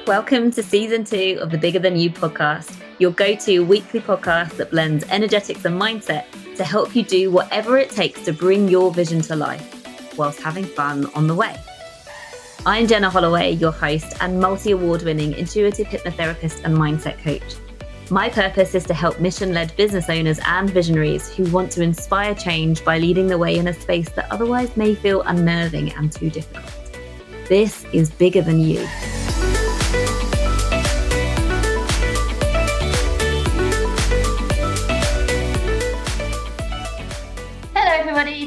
Welcome to season 2 of the Bigger Than You podcast, your go-to weekly podcast that blends energetics and mindset to help you do whatever it takes to bring your vision to life, whilst having fun on the way. I'm Jenna Holloway, your host and multi-award-winning intuitive hypnotherapist and mindset coach. My purpose is to help mission-led business owners and visionaries who want to inspire change by leading the way in a space that otherwise may feel unnerving and too difficult. This is Bigger Than You.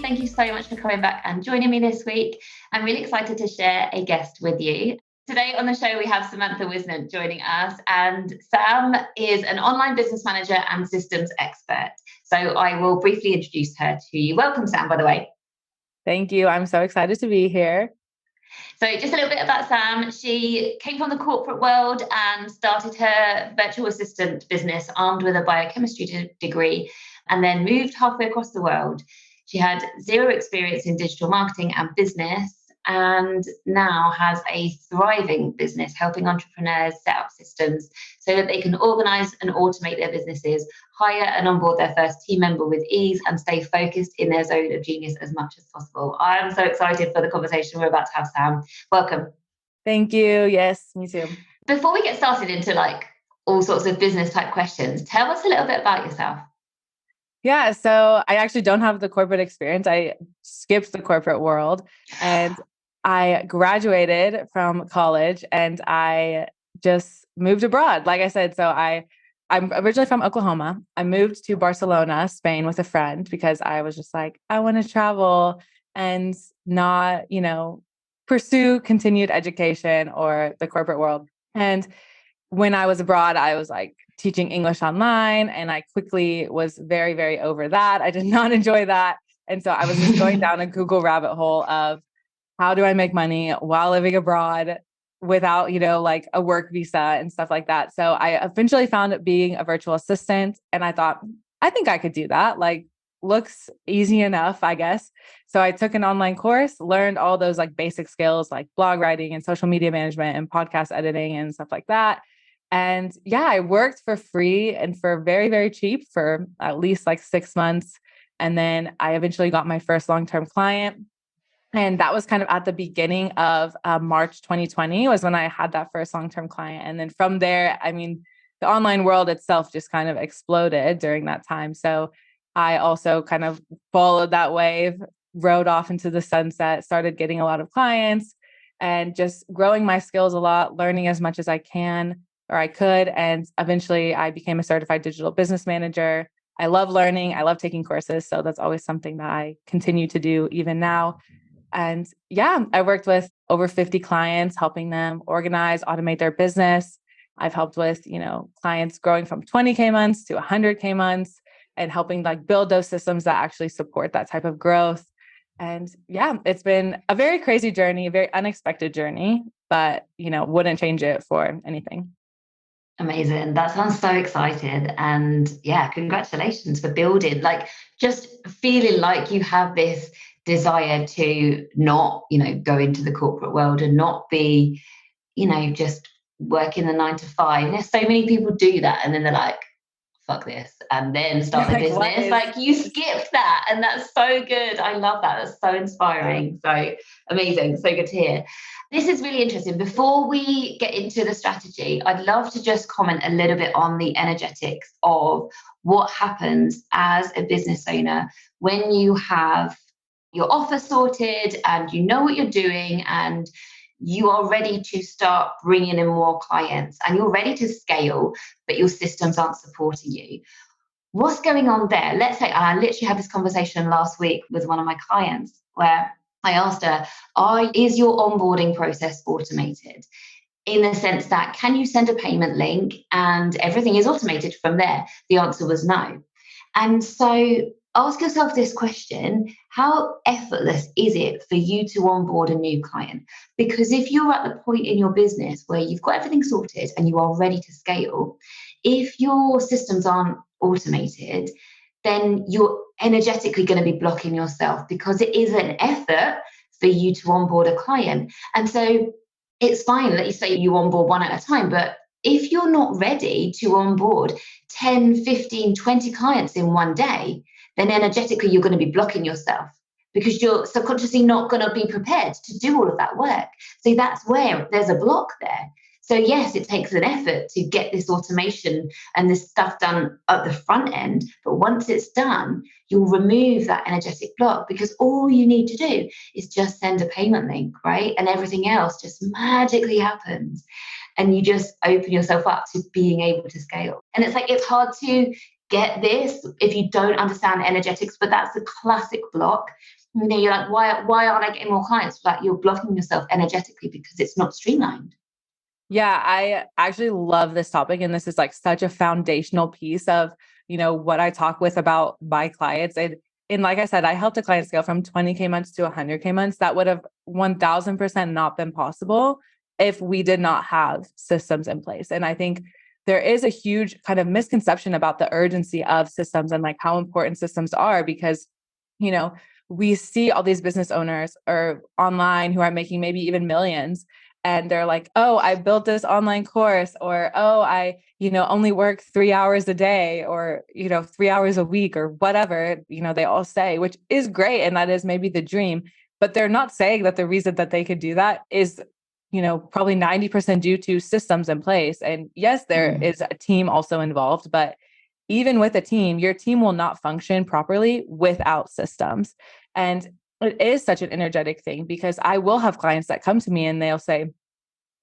Thank you so much for coming back and joining me this week. I'm really excited to share a guest with you. Today on the show, we have Samantha Whisnant joining us, and Sam is an online business manager and systems expert. So I will briefly introduce her to you. Welcome, Sam, by the way. Thank you. I'm so excited to be here. So just a little bit about Sam. She came from the corporate world and started her virtual assistant business armed with a biochemistry degree, and then moved halfway across the world. She had zero experience in digital marketing and business, and now has a thriving business helping entrepreneurs set up systems so that they can organize and automate their businesses, hire and onboard their first team member with ease, and stay focused in their zone of genius as much as possible. I'm so excited for the conversation we're about to have, Sam. Welcome. Thank you. Yes, me too. Before we get started into all sorts of business type questions, tell us a little bit about yourself. Yeah, so I actually don't have the corporate experience. I skipped the corporate world and I graduated from college and I just moved abroad. Like I said, so I'm originally from Oklahoma. I moved to Barcelona, Spain with a friend because I was just like, I want to travel and not, pursue continued education or the corporate world. And when I was abroad, I was like teaching English online, and I quickly was very, very over that. I did not enjoy that. And so I was just going down a Google rabbit hole of how do I make money while living abroad without, a work visa and stuff like that. So I eventually found it being a virtual assistant, and I thought, I think I could do that. Looks easy enough, I guess. So I took an online course, learned all those basic skills like blog writing and social media management and podcast editing and stuff like that. And yeah, I worked for free and for very, very cheap for at least 6 months. And then I eventually got my first long-term client. And that was kind of at the beginning of March 2020 was when I had that first long-term client. And then from there, the online world itself just kind of exploded during that time. So I also kind of followed that wave, rode off into the sunset, started getting a lot of clients and just growing my skills a lot, learning as much as I could. And eventually I became a certified digital business manager. I love learning. I love taking courses. So that's always something that I continue to do even now. And yeah, I worked with over 50 clients, helping them organize, automate their business. I've helped with, clients growing from 20K months to 100K months and helping build those systems that actually support that type of growth. And yeah, it's been a very crazy journey, a very unexpected journey, but, wouldn't change it for anything. Amazing. That sounds so excited. And yeah, congratulations for building, just feeling like you have this desire to not, go into the corporate world and not be, just working the 9 to 5. There's so many people do that. And then they're like, fuck this. And then start the business. You skipped that. And that's so good. I love that. That's so inspiring. So amazing. So good to hear. This is really interesting. Before we get into the strategy, I'd love to just comment a little bit on the energetics of what happens as a business owner when you have your offer sorted and you know what you're doing and you are ready to start bringing in more clients and you're ready to scale, but your systems aren't supporting you. What's going on there? Let's say, I literally had this conversation last week with one of my clients where I asked her, is your onboarding process automated? In the sense that, can you send a payment link and everything is automated from there? The answer was no. And so ask yourself this question: how effortless is it for you to onboard a new client? Because if you're at the point in your business where you've got everything sorted and you are ready to scale, if your systems aren't automated, then you're energetically going to be blocking yourself because it is an effort for you to onboard a client. And so it's fine that you say you onboard one at a time, but if you're not ready to onboard 10, 15, 20 clients in one day, then energetically you're going to be blocking yourself because you're subconsciously not going to be prepared to do all of that work. So that's where there's a block there. So yes, it takes an effort to get this automation and this stuff done at the front end. But once it's done, you'll remove that energetic block because all you need to do is just send a payment link, right? And everything else just magically happens. And you just open yourself up to being able to scale. And it's like, it's hard to get this if you don't understand energetics, but that's a classic block. You know, you're like, why aren't I getting more clients? Like, you're blocking yourself energetically because it's not streamlined. Yeah, I actually love this topic. And this is like such a foundational piece of, what I talk with about my clients. And like I said, I helped a client scale from 20K months to 100K months. That would have 1000% not been possible if we did not have systems in place. And I think there is a huge kind of misconception about the urgency of systems and like how important systems are because, we see all these business owners or online who are making maybe even millions. And they're like, oh, I built this online course, or, oh, I, only work 3 hours a day or, 3 hours a week or whatever, they all say, which is great. And that is maybe the dream, but they're not saying that the reason that they could do that is, probably 90% due to systems in place. And yes, there is a team also involved, but even with a team, your team will not function properly without systems. And it is such an energetic thing because I will have clients that come to me and they'll say,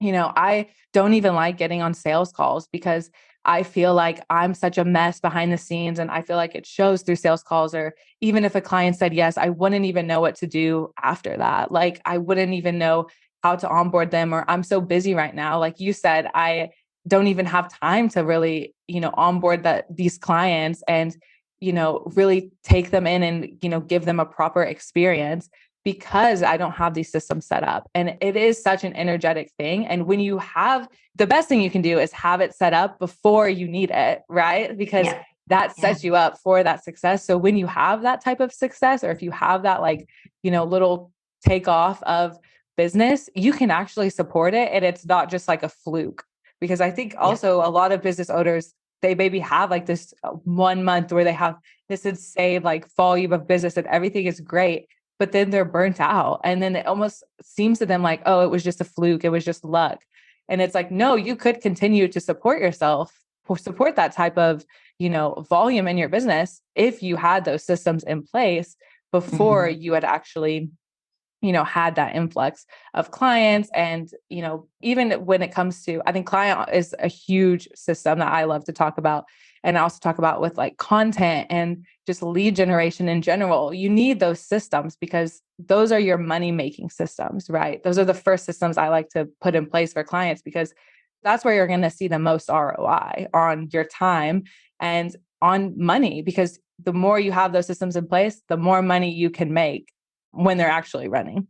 I don't even like getting on sales calls because I feel like I'm such a mess behind the scenes. And I feel like it shows through sales calls, or even if a client said yes, I wouldn't even know what to do after that. Like I wouldn't even know how to onboard them, or I'm so busy right now. Like you said, I don't even have time to really, onboard these clients and, really take them in and, give them a proper experience because I don't have these systems set up. And it is such an energetic thing. And when you have, the best thing you can do is have it set up before you need it, right? Because that sets you up for that success. So when you have that type of success, or if you have that like, little takeoff of business, you can actually support it. And it's not just like a fluke. Because I think also a lot of business owners, they maybe have like this 1 month where they have this insane like volume of business and everything is great, but then they're burnt out. And then it almost seems to them like, oh, it was just a fluke. It was just luck. And it's like, no, you could continue to support yourself, support that type of, volume in your business if you had those systems in place before you had actually had that influx of clients. And, even when it comes to, I think client is a huge system that I love to talk about. And I also talk about with like content and just lead generation in general. You need those systems because those are your money-making systems, right? Those are the first systems I like to put in place for clients because that's where you're going to see the most ROI on your time and on money, because the more you have those systems in place, the more money you can make when they're actually running.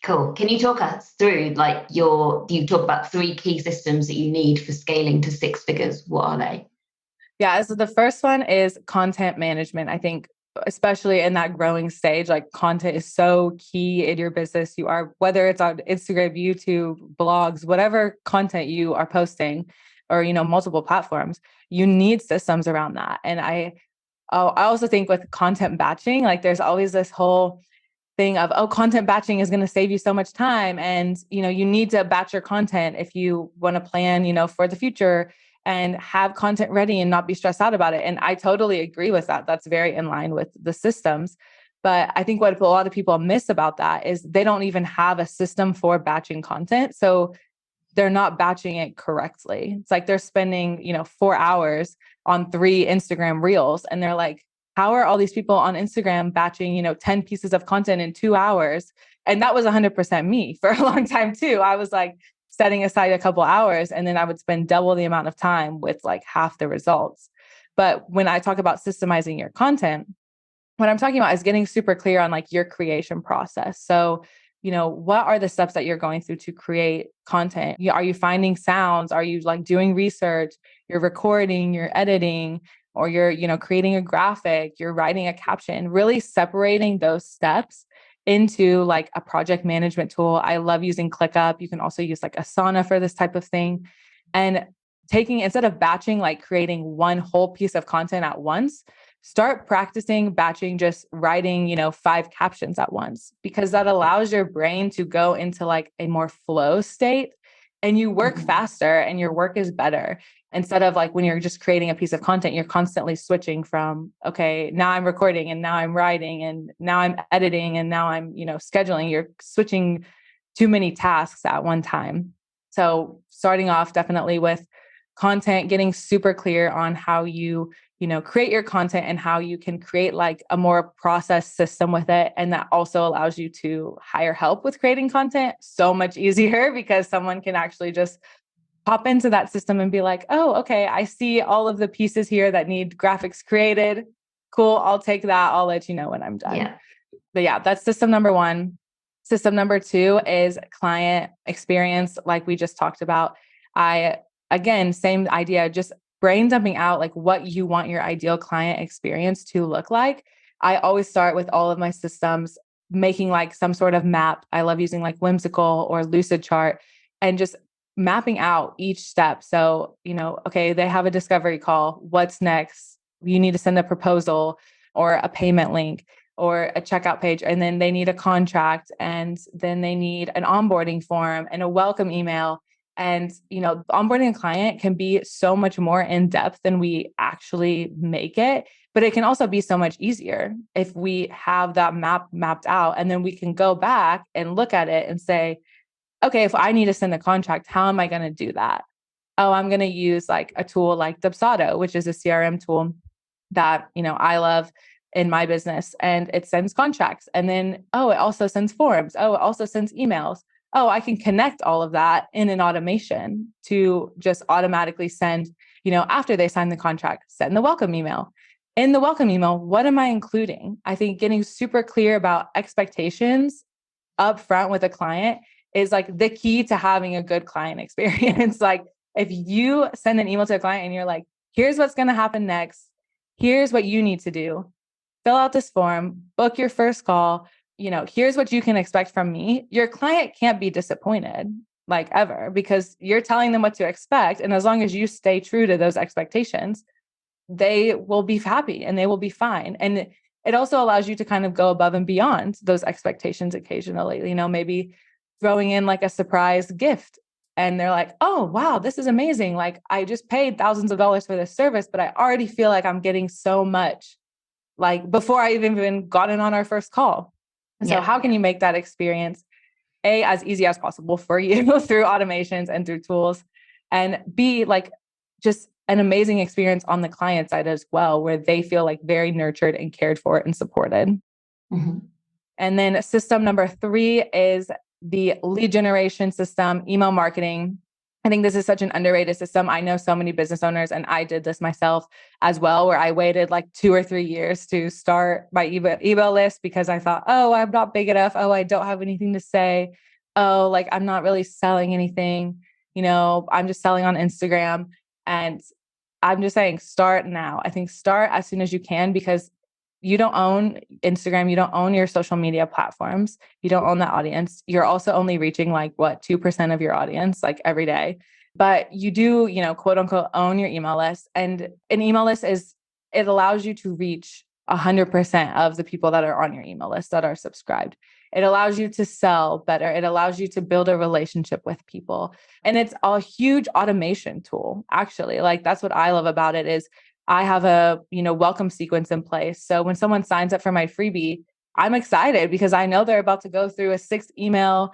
Cool. Can you talk us through like you talk about 3 key systems that you need for scaling to 6 figures? What are they? Yeah. So the first one is content management. I think, especially in that growing stage, like content is so key in your business. You are, whether it's on Instagram, YouTube, blogs, whatever content you are posting, or, multiple platforms, you need systems around that. And I also think with content batching, like there's always this whole thing of, oh, content batching is going to save you so much time. And, you need to batch your content if you want to plan, for the future and have content ready and not be stressed out about it. And I totally agree with that. That's very in line with the systems. But I think what a lot of people miss about that is they don't even have a system for batching content. So they're not batching it correctly. It's like they're spending, 4 hours on 3 Instagram reels. And they're like, how are all these people on Instagram batching, 10 pieces of content in 2 hours? And that was 100% me for a long time too. I was like setting aside a couple hours and then I would spend double the amount of time with like half the results. But when I talk about systemizing your content, what I'm talking about is getting super clear on like your creation process. So, what are the steps that you're going through to create content? Are you finding sounds? Are you like doing research? You're recording, you're editing, or you're, creating a graphic, you're writing a caption, really separating those steps into like a project management tool. I love using ClickUp. You can also use like Asana for this type of thing. And taking, instead of batching, like creating one whole piece of content at once, start practicing batching, just writing, 5 captions at once, because that allows your brain to go into like a more flow state and you work faster and your work is better. Instead of like when you're just creating a piece of content, you're constantly switching from, okay, now I'm recording and now I'm writing and now I'm editing and now I'm, scheduling. You're switching too many tasks at one time. So starting off definitely with content, getting super clear on how you create your content and how you can create like a more processed system with it. And that also allows you to hire help with creating content so much easier, because someone can actually just pop into that system and be like, oh, okay, I see all of the pieces here that need graphics created. Cool. I'll take that. I'll let you know when I'm done. Yeah. But yeah, that's system number 1. System number 2 is client experience. Like we just talked about, again, same idea, just brain dumping out like what you want your ideal client experience to look like. I always start with all of my systems, making like some sort of map. I love using like Whimsical or Lucid Chart and just mapping out each step. So, okay, they have a discovery call. What's next? You need to send a proposal or a payment link or a checkout page. And then they need a contract. And then they need an onboarding form and a welcome email. And, onboarding a client can be so much more in depth than we actually make it, but it can also be so much easier if we have that map mapped out. And then we can go back and look at it and say, okay, if I need to send a contract, how am I going to do that? Oh, I'm going to use like a tool like Dubsado, which is a CRM tool that, I love in my business, and it sends contracts. And then, oh, it also sends forms. Oh, it also sends emails. Oh, I can connect all of that in an automation to just automatically send, after they sign the contract, send the welcome email. In the welcome email, what am I including? I think getting super clear about expectations up front with a client is like the key to having a good client experience. Like if you send an email to a client and you're like, here's what's going to happen next. Here's what you need to do. Fill out this form, book your first call. Here's what you can expect from me. Your client can't be disappointed like ever, because you're telling them what to expect. And as long as you stay true to those expectations, they will be happy and they will be fine. And it also allows you to kind of go above and beyond those expectations occasionally, maybe throwing in like a surprise gift. And they're like, oh, wow, this is amazing. Like I just paid thousands of dollars for this service, but I already feel like I'm getting so much, like before I even gotten on our first call. So how can you make that experience as easy as possible for you through automations and through tools, and B, like just an amazing experience on the client side as well, where they feel like very nurtured and cared for and supported. Mm-hmm. And then system number 3 is the lead generation system, email marketing. I think this is such an underrated system. I know so many business owners, and I did this myself as well, where I waited like 2 or 3 years to start my email list because I thought, oh, I'm not big enough. Oh, I don't have anything to say. Oh, like I'm not really selling anything. I'm just selling on Instagram. And I'm just saying, start now. I think start as soon as you can, because you don't own Instagram. You don't own your social media platforms. You don't own that audience. You're also only reaching like 2% of your audience, like every day. But you do, quote unquote, own your email list. And an email list it allows you to reach 100% of the people that are on your email list that are subscribed. It allows you to sell better. It allows you to build a relationship with people. And it's a huge automation tool, actually. Like that's what I love about it is I have a, welcome sequence in place. So when someone signs up for my freebie, I'm excited because I know they're about to go through a 6 email,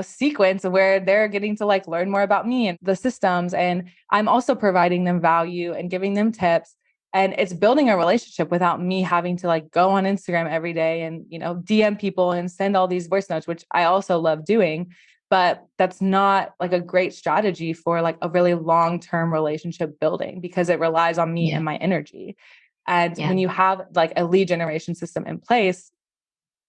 sequence where they're getting to like learn more about me and the systems. And I'm also providing them value and giving them tips. And it's building a relationship without me having to like go on Instagram every day and, DM people and send all these voice notes, which I also love doing. But that's not like a great strategy for like a really long-term relationship building, because it relies on me and my energy. And when you have like a lead generation system in place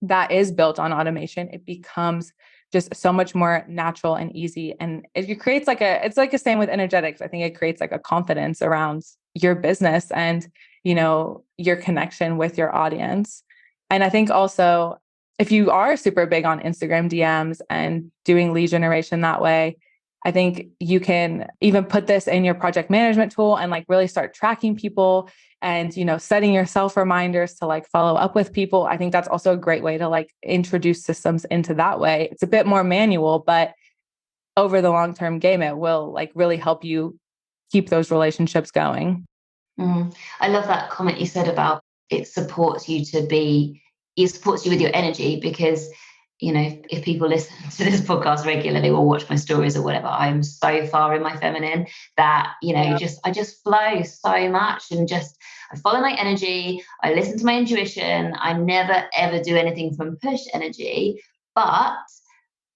that is built on automation, it becomes just so much more natural and easy. And it creates it's like the same with energetics. I think it creates like a confidence around your business and, your connection with your audience. And I think also if you are super big on Instagram DMs and doing lead generation that way, I think you can even put this in your project management tool and like really start tracking people and, setting yourself reminders to like follow up with people. I think that's also a great way to like introduce systems into that way. It's a bit more manual, but over the long-term game, it will like really help you keep those relationships going. I love that comment you said about it supports you it supports you with your energy, because if people listen to this podcast regularly or watch my stories or whatever, I'm so far in my feminine that Yeah. I just flow so much, and just I follow my energy, I listen to my intuition, I never ever do anything from push energy, but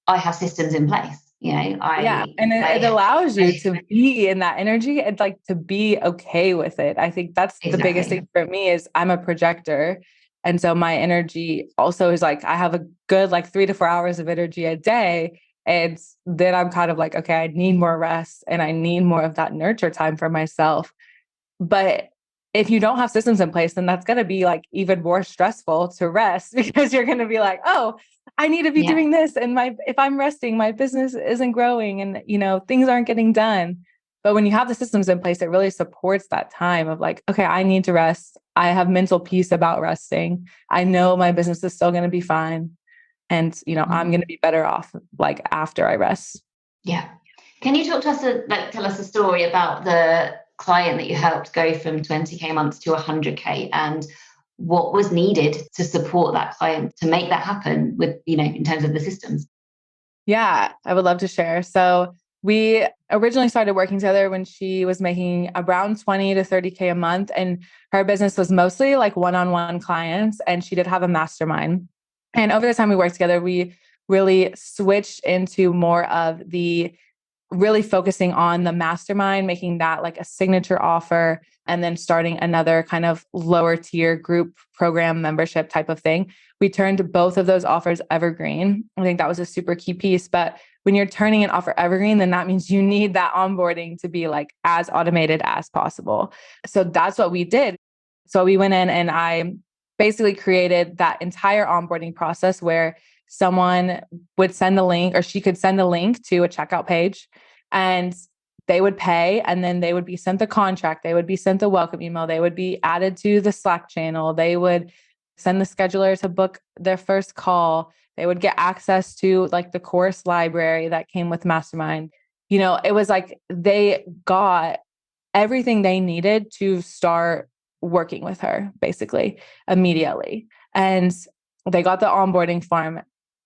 I have systems in place. Yeah. And it allows you to be in that energy and like to be okay with it. I think that's the biggest Exactly. thing for me is I'm a projector. And so my energy also is like, I have a good like 3 to 4 hours of energy a day. And then I'm kind of like, okay, I need more rest and I need more of that nurture time for myself. But if you don't have systems in place, then that's going to be like even more stressful to rest because you're going to be like, oh, I need to be Yeah. doing this. And if I'm resting, my business isn't growing and, things aren't getting done. But when you have the systems in place, it really supports that time of like, okay, I need to rest. I have mental peace about resting. I know my business is still going to be fine. And, I'm going to be better off like after I rest. Yeah. Can you talk to us, tell us a story about the client that you helped go from 20K a month to 100K, and what was needed to support that client to make that happen with, in terms of the systems? Yeah, I would love to share. So we originally started working together when she was making around 20 to 30K a month. And her business was mostly like one-on-one clients. And she did have a mastermind. And over the time we worked together, we really switched into more of the really focusing on the mastermind, making that like a signature offer, and then starting another kind of lower tier group program membership type of thing. We turned both of those offers evergreen. I think that was a super key piece. But when you're turning an offer evergreen, then that means you need that onboarding to be like as automated as possible. So that's what we did. So we went in and I basically created that entire onboarding process where someone would send a link or she could send a link to a checkout page and they would pay and then they would be sent the contract. They would be sent the welcome email. They would be added to the Slack channel. They would send the scheduler to book their first call. They would get access to like the course library that came with Mastermind. It was like they got everything they needed to start working with her basically immediately. And they got the onboarding form.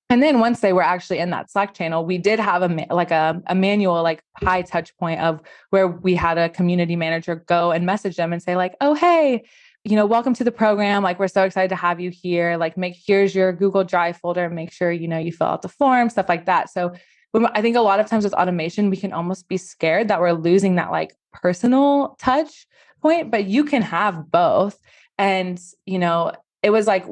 And then once they were actually in that Slack channel, we did have a manual, like high touch point of where we had a community manager go and message them and say like, oh, hey, welcome to the program. Like, we're so excited to have you here. Like, here's your Google Drive folder. Make sure, you fill out the form, stuff like that. So I think a lot of times with automation, we can almost be scared that we're losing that like personal touch point, but you can have both. And, it was like,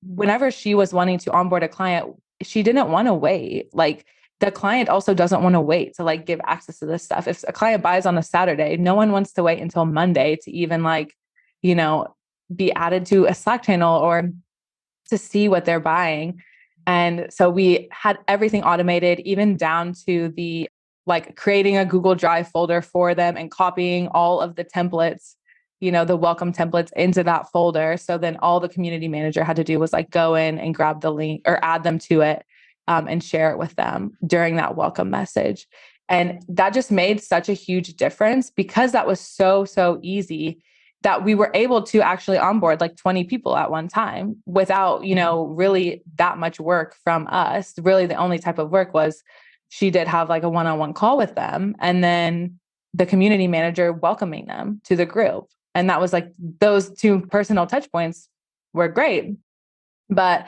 whenever she was wanting to onboard a client, she didn't want to wait. Like the client also doesn't want to wait to like give access to this stuff. If a client buys on a Saturday, no one wants to wait until Monday to even like, you know, be added to a Slack channel or to see what they're buying. And so we had everything automated, even down to the like creating a Google Drive folder for them and copying all of the templates, the welcome templates into that folder. So then all the community manager had to do was like go in and grab the link or add them to it and share it with them during that welcome message. And that just made such a huge difference because that was so, so easy that we were able to actually onboard like 20 people at one time without, really that much work from us. Really, the only type of work was she did have like a one-on-one call with them and then the community manager welcoming them to the group. And that was like those two personal touch points were great. But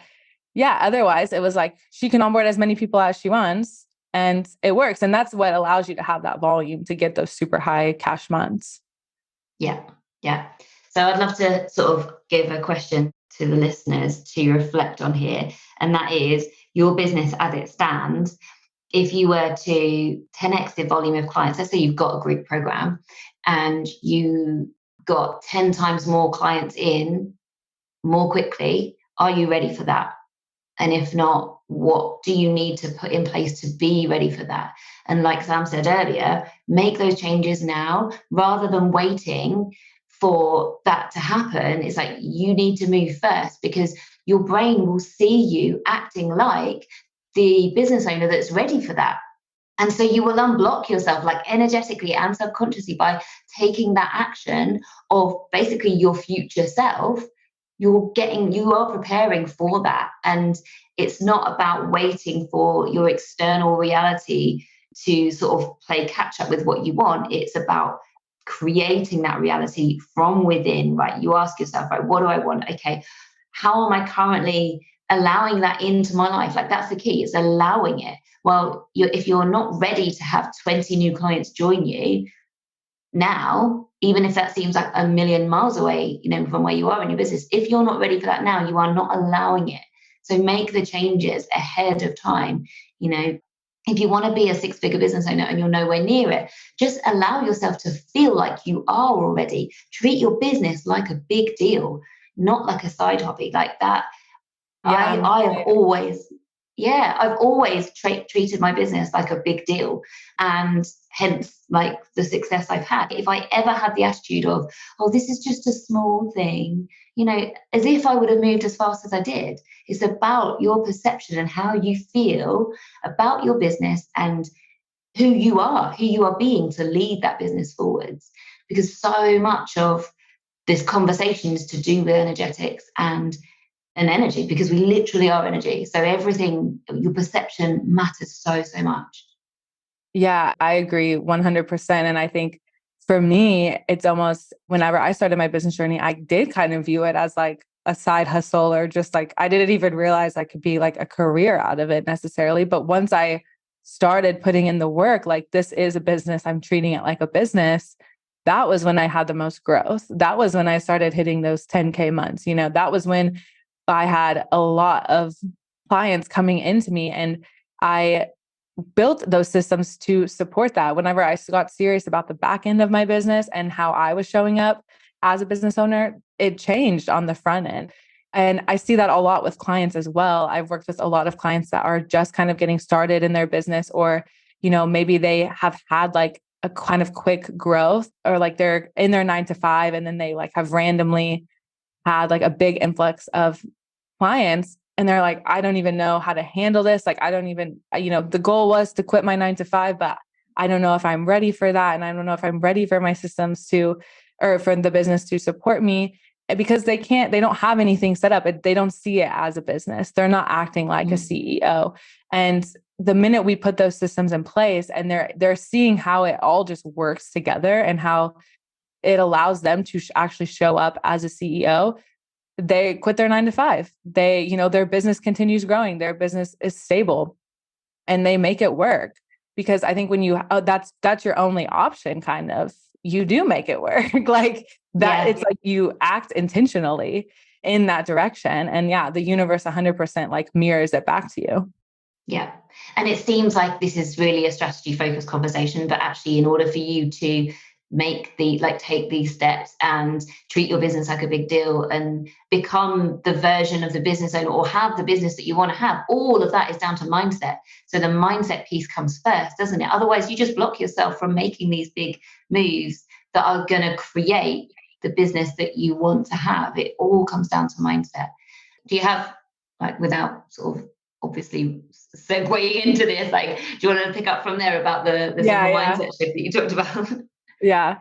yeah, otherwise it was like she can onboard as many people as she wants and it works. And that's what allows you to have that volume to get those super high cash months. Yeah. Yeah. So I'd love to sort of give a question to the listeners to reflect on here. And that is your business as it stands. If you were to 10x the volume of clients, let's say you've got a group program and you got 10 times more clients in more quickly, are you ready for that? And if not, what do you need to put in place to be ready for that? And like Sam said earlier, make those changes now rather than waiting for that to happen. It's like you need to move first, because your brain will see you acting like the business owner that's ready for that. And so you will unblock yourself, like energetically and subconsciously, by taking that action of basically your future self. You are preparing for that. And it's not about waiting for your external reality to sort of play catch up with what you want. It's about creating that reality from within, right? You ask yourself, right, what do I want? Okay, how am I currently allowing that into my life? Like, that's the key, it's allowing it. Well, if you're not ready to have 20 new clients join you now, even if that seems like a million miles away, from where you are in your business, if you're not ready for that now, you are not allowing it. So make the changes ahead of time. If you want to be a six-figure business owner and you're nowhere near it, just allow yourself to feel like you are already. Treat your business like a big deal, not like a side hobby. Like that, Yeah. I have always, I've always treated my business like a big deal, and hence like the success I've had. If I ever had the attitude of, oh, this is just a small thing, as if I would have moved as fast as I did. It's about your perception and how you feel about your business and who you are being to lead that business forwards. Because so much of this conversation is to do with energetics and energy, because we literally are energy. So everything, your perception matters so, so much. Yeah, I agree 100%. And I think for me, it's almost whenever I started my business journey, I did kind of view it as like a side hustle, or just like I didn't even realize I could be like a career out of it necessarily. But once I started putting in the work, like this is a business, I'm treating it like a business. That was when I had the most growth. That was when I started hitting those 10K months. That was when I had a lot of clients coming into me, and I built those systems to support that. Whenever I got serious about the back end of my business and how I was showing up as a business owner, it changed on the front end. And I see that a lot with clients as well. I've worked with a lot of clients that are just kind of getting started in their business, or, maybe they have had like a kind of quick growth, or like they're in their 9 to 5 and then they like have randomly had like a big influx of clients, and they're like, I don't even know how to handle this. Like, I don't even, the goal was to quit my 9 to 5, but I don't know if I'm ready for that. And I don't know if I'm ready for my systems or for the business to support me, because they don't have anything set up. They don't see it as a business. They're not acting like a CEO. And the minute we put those systems in place, and they're seeing how it all just works together and how it allows them to actually show up as a CEO, they quit their 9 to 5. Their business continues growing. Their business is stable, and they make it work. Because I think when that's your only option, kind of, you do make it work. Like that, it's like you act intentionally in that direction. And the universe 100% like mirrors it back to you. Yeah. And it seems like this is really a strategy focused conversation, but actually in order for you to take these steps and treat your business like a big deal and become the version of the business owner, or have the business that you want to have, all of that is down to mindset. So the mindset piece comes first, doesn't it? Otherwise you just block yourself from making these big moves that are going to create the business that you want to have. It all comes down to mindset. Do you have, like, without sort of obviously segueing into this, like, do you want to pick up from there about the simple mindset shift that you talked about? Yeah.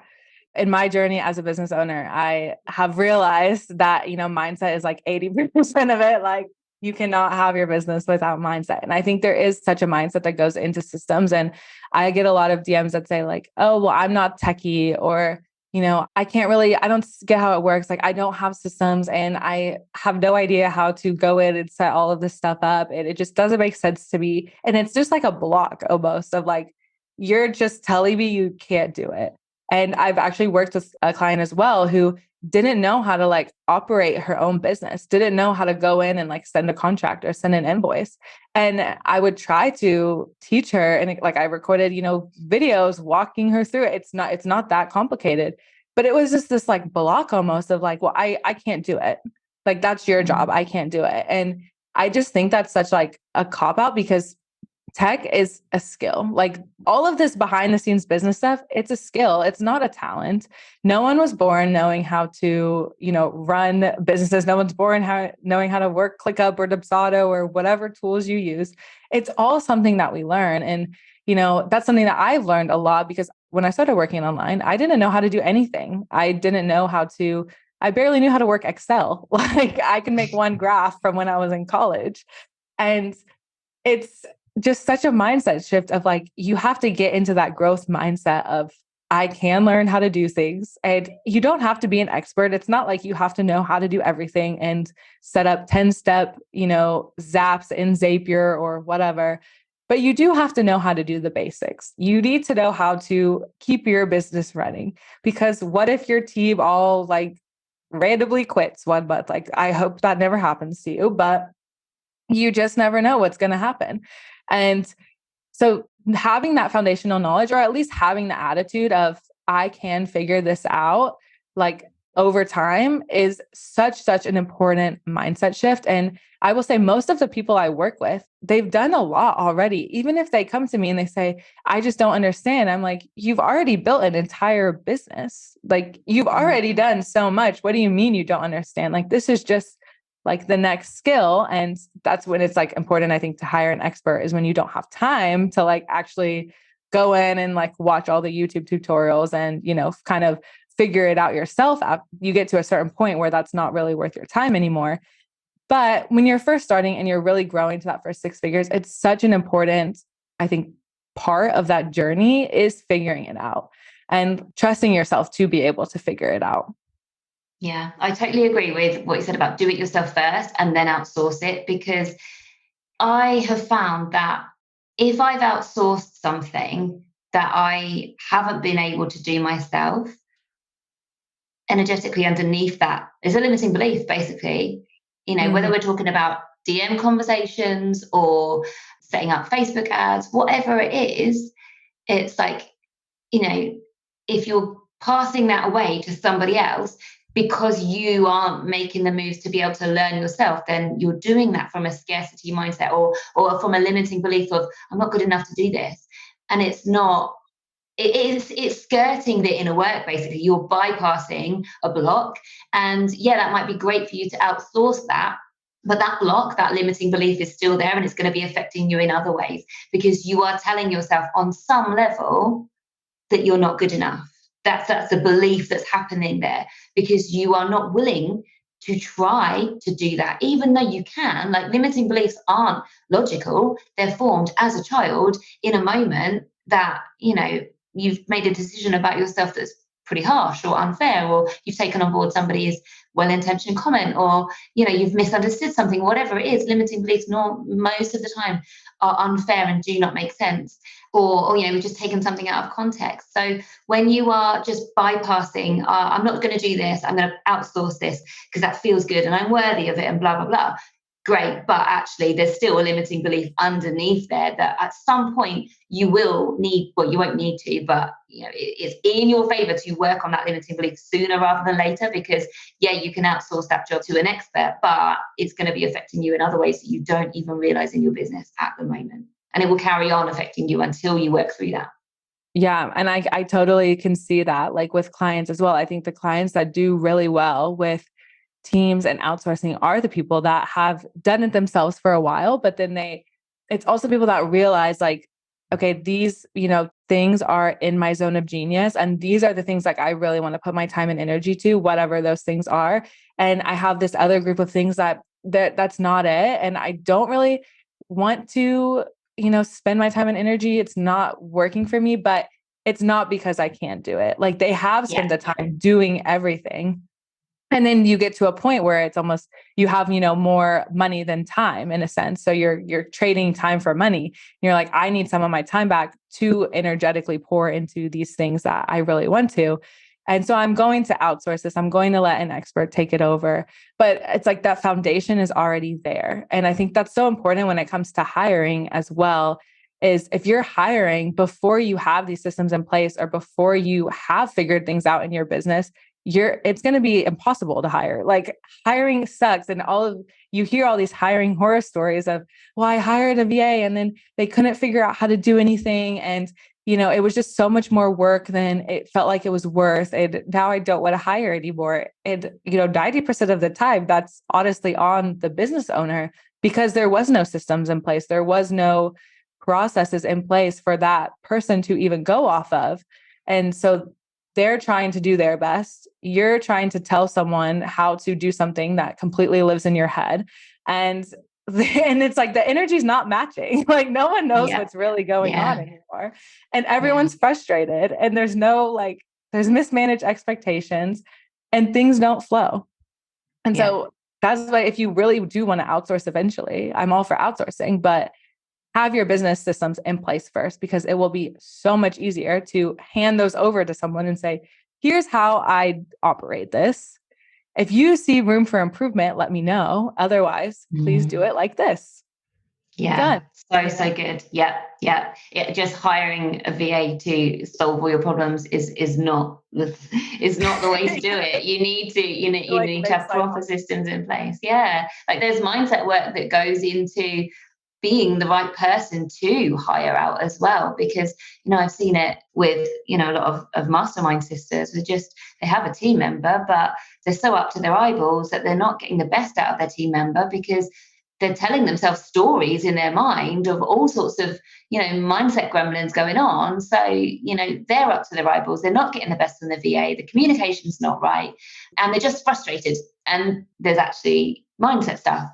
In my journey as a business owner, I have realized that, mindset is like 80% of it. Like, you cannot have your business without mindset. And I think there is such a mindset that goes into systems. And I get a lot of DMs that say like, oh, well, I'm not techie, or, I don't get how it works. Like, I don't have systems and I have no idea how to go in and set all of this stuff up. It just doesn't make sense to me. And it's just like a block almost of like, you're just telling me you can't do it. And I've actually worked with a client as well who didn't know how to like operate her own business, didn't know how to go in and like send a contract or send an invoice. And I would try to teach her, and like I recorded, videos walking her through it. It's not that complicated, but it was just this like block almost of like, well, I can't do it. Like, that's your job. I can't do it. And I just think that's such like a cop out because tech is a skill. Like all of this behind the scenes business stuff, it's a skill. It's not a talent. No one was born knowing how to, run businesses. No one's born knowing how to work ClickUp or Dubsado or whatever tools you use. It's all something that we learn. And, that's something that I've learned a lot because when I started working online, I didn't know how to do anything. I barely knew how to work Excel. Like I can make one graph from when I was in college. And it's just such a mindset shift of like, you have to get into that growth mindset of, I can learn how to do things. And you don't have to be an expert. It's not like you have to know how to do everything and set up 10-step, zaps in Zapier or whatever. But you do have to know how to do the basics. You need to know how to keep your business running, because what if your team all like randomly quits one month? Like, I hope that never happens to you, but you just never know what's going to happen. And so having that foundational knowledge, or at least having the attitude of, I can figure this out, like over time, is such an important mindset shift. And I will say most of the people I work with, they've done a lot already. Even if they come to me and they say, I just don't understand. I'm like, you've already built an entire business. Like you've already done so much. What do you mean you don't understand? Like, this is just like the next skill. And that's when it's like important, I think, to hire an expert, is when you don't have time to like actually go in and like watch all the YouTube tutorials and, kind of figure it out yourself. You get to a certain point where that's not really worth your time anymore. But when you're first starting and you're really growing to that first 6 figures, it's such an important, I think, part of that journey is figuring it out and trusting yourself to be able to figure it out. Yeah, I totally agree with what you said about do it yourself first and then outsource it, because I have found that if I've outsourced something that I haven't been able to do myself, energetically underneath that is a limiting belief, basically. Whether we're talking about DM conversations or setting up Facebook ads, whatever it is, it's like, if you're passing that away to somebody else because you aren't making the moves to be able to learn yourself, then you're doing that from a scarcity mindset or from a limiting belief of, I'm not good enough to do this. And it's not, it's skirting the inner work, basically. You're bypassing a block. And yeah, that might be great for you to outsource that. But that block, that limiting belief is still there, and it's going to be affecting you in other ways because you are telling yourself on some level that you're not good enough. That's the belief that's happening there because you are not willing to try to do that, even though you can. Like, limiting beliefs aren't logical. They're formed as a child in a moment that, you've made a decision about yourself that's pretty harsh or unfair, or you've taken on board somebody's well-intentioned comment, or, you've misunderstood something, whatever it is. Limiting beliefs most of the time are unfair and do not make sense. Or we've just taken something out of context. So when you are just bypassing, I'm not going to do this, I'm going to outsource this because that feels good and I'm worthy of it and blah, blah, blah. Great. But actually, there's still a limiting belief underneath there that at some point you will need, well, you won't need to, but it's in your favor to work on that limiting belief sooner rather than later, because yeah, you can outsource that job to an expert, but it's going to be affecting you in other ways that you don't even realize in your business at the moment. And it will carry on affecting you until you work through that. Yeah. And I totally can see that, like with clients as well. I think the clients that do really well with teams and outsourcing are the people that have done it themselves for a while, but then it's also people that realize like, okay, these, things are in my zone of genius. And these are the things like I really want to put my time and energy to, whatever those things are. And I have this other group of things that's not it. And I don't really want to, spend my time and energy. It's not working for me, but it's not because I can't do it. Like they have spent the time doing everything. And then you get to a point where it's almost, you have, more money than time in a sense. So you're trading time for money. You're like, I need some of my time back to energetically pour into these things that I really want to. And so I'm going to outsource this. I'm going to let an expert take it over. But it's like that foundation is already there. And I think that's so important when it comes to hiring as well, is if you're hiring before you have these systems in place or before you have figured things out in your business, it's going to be impossible to hire. Like hiring sucks. And you hear all these hiring horror stories of, well, I hired a VA and then they couldn't figure out how to do anything. And, it was just so much more work than it felt like it was worth. And now I don't want to hire anymore. And, 90% of the time, that's honestly on the business owner, because there was no systems in place. There was no processes in place for that person to even go off of. And so they're trying to do their best. You're trying to tell someone how to do something that completely lives in your head. And it's like the energy's not matching. Like no one knows what's really going on anymore. And everyone's frustrated. And there's there's mismanaged expectations and things don't flow. And so that's why if you really do want to outsource eventually, I'm all for outsourcing, but have your business systems in place first, because it will be so much easier to hand those over to someone and say, here's how I operate this. If you see room for improvement, let me know. Otherwise, please do it like this. Yeah. So good. Yeah. Just hiring a VA to solve all your problems is not the way to do it. You need to, you need to have proper systems in place. Yeah. Like there's mindset work that goes into being the right person to hire out as well, because I've seen it with a lot of mastermind sisters who they have a team member, but they're so up to their eyeballs that they're not getting the best out of their team member, because they're telling themselves stories in their mind of all sorts of mindset gremlins going on. So they're up to their eyeballs, they're not getting the best from the VA, the communication's not right, and they're just frustrated. And there's actually mindset stuff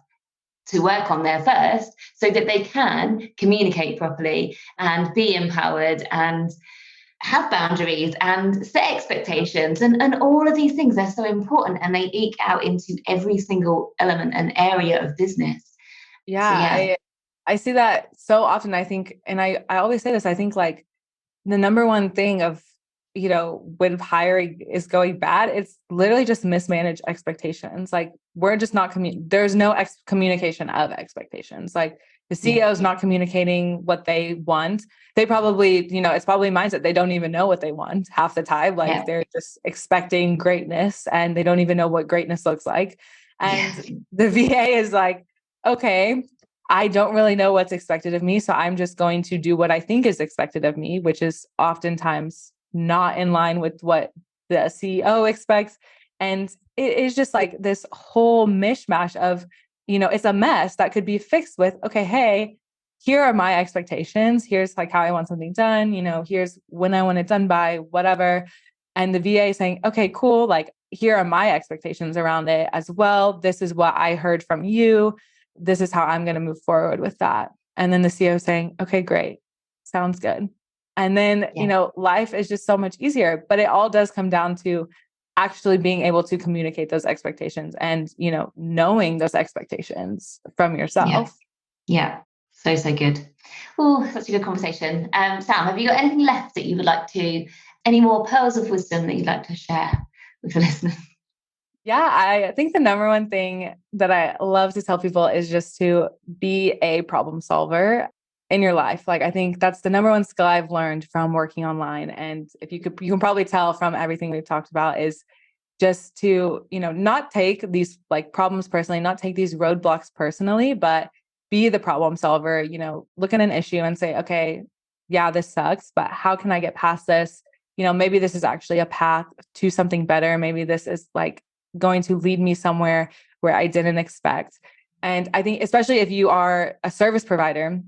to work on there first, so that they can communicate properly and be empowered and have boundaries and set expectations and all of these things. They're so important, and they eke out into every single element and area of business. I see that so often. I think, and I always say this, I think like the number one thing of when hiring is going bad, it's literally just mismanaged expectations. Like we're just not there's no communication of expectations. Like the CEO is not communicating what they want. They probably, it's probably mindset. They don't even know what they want half the time. Like they're just expecting greatness and they don't even know what greatness looks like. And the VA is like, okay, I don't really know what's expected of me. So I'm just going to do what I think is expected of me, which is oftentimes not in line with what the CEO expects. And it is just like this whole mishmash of, it's a mess that could be fixed with, okay, hey, here are my expectations. Here's like how I want something done. Here's when I want it done by, whatever. And the VA saying, okay, cool. Like, here are my expectations around it as well. This is what I heard from you. This is how I'm going to move forward with that. And then the CEO saying, okay, great. Sounds good. And then, life is just so much easier, but it all does come down to actually being able to communicate those expectations and, knowing those expectations from yourself. Yeah. So good. Oh, such a good conversation. Sam, have you got anything left that you would like any more pearls of wisdom that you'd like to share with the listeners? Yeah, I think the number one thing that I love to tell people is just to be a problem solver in your life. Like, I think that's the number one skill I've learned from working online. And if you can probably tell from everything we've talked about, is just to, not take these like problems personally, not take these roadblocks personally, but be the problem solver, look at an issue and say, okay, yeah, this sucks, but how can I get past this? Maybe this is actually a path to something better. Maybe this is like going to lead me somewhere where I didn't expect. And I think, especially if you are a service provider,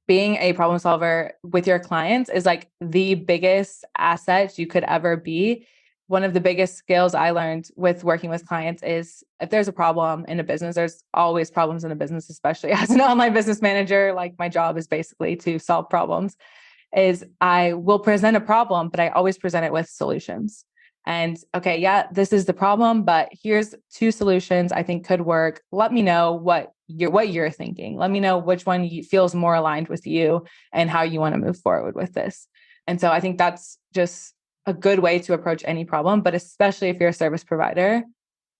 being a problem solver with your clients is like the biggest asset you could ever be. One of the biggest skills I learned with working with clients is if there's a problem in a business, there's always problems in a business, especially as an online business manager. Like my job is basically to solve problems. Is I will present a problem, but I always present it with solutions. And okay, yeah, this is the problem, but here's 2 solutions I think could work. Let me know what you're thinking. Let me know which one feels more aligned with you and how you want to move forward with this. And so I think that's just a good way to approach any problem, but especially if you're a service provider,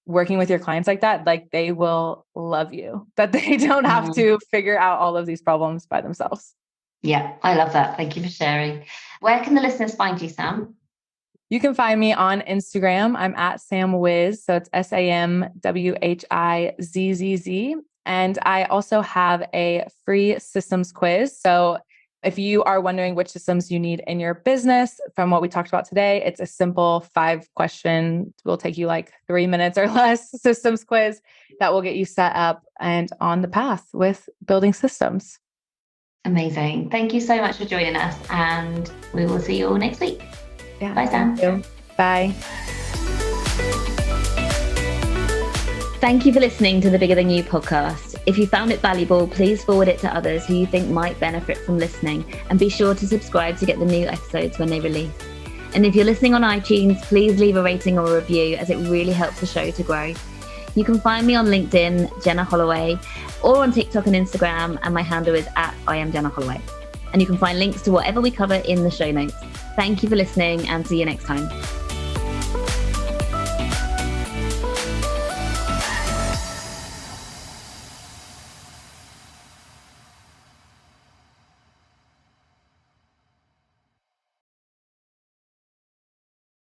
working with your clients like that, like they will love you, that they don't have to figure out all of these problems by themselves. Yeah, I love that. Thank you for sharing. Where can the listeners find you, Sam? You can find me on Instagram. I'm at Sam Whiz. So it's SAMWHIZZZ. And I also have a free systems quiz. So if you are wondering which systems you need in your business from what we talked about today, it's a simple 5-question, will take you like 3 minutes or less systems quiz that will get you set up and on the path with building systems. Amazing. Thank you so much for joining us, and we will see you all next week. Yeah, bye, Sam. Thank you. Bye. Thank you for listening to the Bigger Than You podcast. If you found it valuable, please forward it to others who you think might benefit from listening, and be sure to subscribe to get the new episodes when they release. And if you're listening on iTunes, please leave a rating or a review, as it really helps the show to grow. You can find me on LinkedIn, Jenna Holloway, or on TikTok and Instagram, and my handle is @IamJennaHolloway. And you can find links to whatever we cover in the show notes. Thank you for listening, and see you next time.